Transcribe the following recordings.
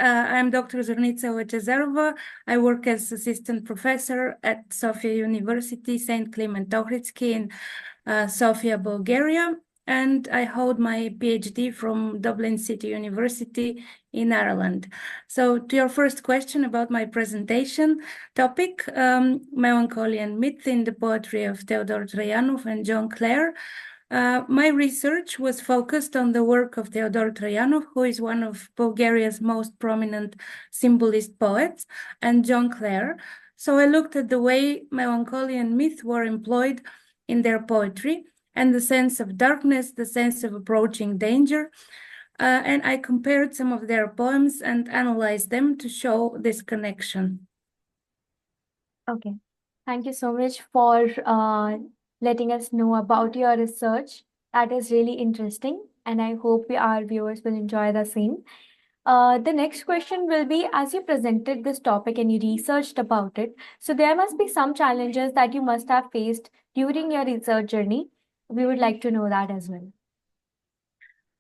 I'm Dr. Zornitsa Lachezarova. I work as assistant professor at Sofia University, St. Clement Ohridski in Sofia, Bulgaria. And I hold my PhD from Dublin City University in Ireland. So to your first question about my presentation topic, melancholy and myth in the poetry of Theodor Trajanov and John Clare. My research was focused on the work of Theodor Trajanov, who is one of Bulgaria's most prominent symbolist poets, and John Clare. So I looked at the way melancholy and myth were employed in their poetry and the sense of darkness, the sense of approaching danger. And I compared some of their poems and analyzed them to show this connection. Okay. Thank you so much for letting us know about your research. That is really interesting, and I hope our viewers will enjoy the same. The next question will be, as you presented this topic and you researched about it, so there must be some challenges that you must have faced during your research journey. We would like to know that as well.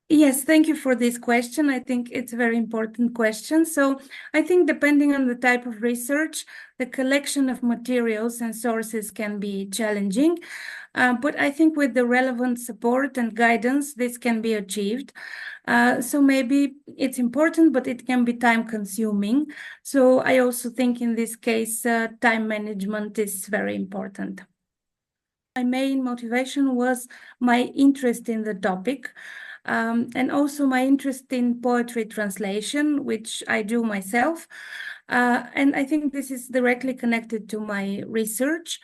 Yes, thank you for this question. I think it's a very important question. So I think depending on the type of research, the collection of materials and sources can be challenging. But I think with the relevant support and guidance, this can be achieved. So maybe it's important, but it can be time consuming. So I also think in this case, time management is very important. My main motivation was my interest in the topic. And also my interest in poetry translation, which I do myself. And I think this is directly connected to my research.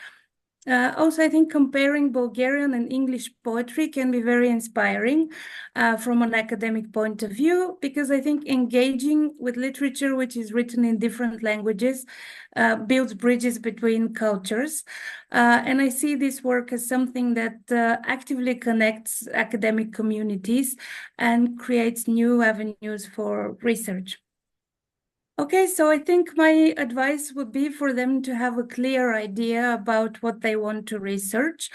Also, I think comparing Bulgarian and English poetry can be very inspiring from an academic point of view, because I think engaging with literature which is written in different languages builds bridges between cultures. And I see this work as something that actively connects academic communities and creates new avenues for research. Okay, so I think my advice would be for them to have a clear idea about what they want to research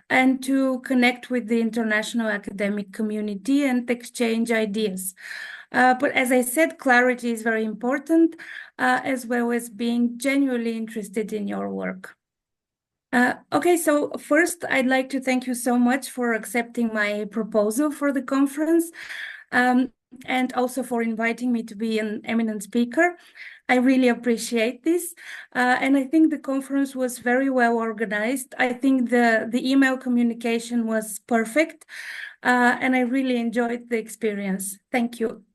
and to connect with the international academic community and exchange ideas. But as I said, clarity is very important, as well as being genuinely interested in your work. Okay, so first, I'd like to thank you so much for accepting my proposal for the conference. And also for inviting me to be an eminent speaker. I really appreciate this. And I think the conference was very well organized. I think the email communication was perfect. And I really enjoyed the experience. Thank you.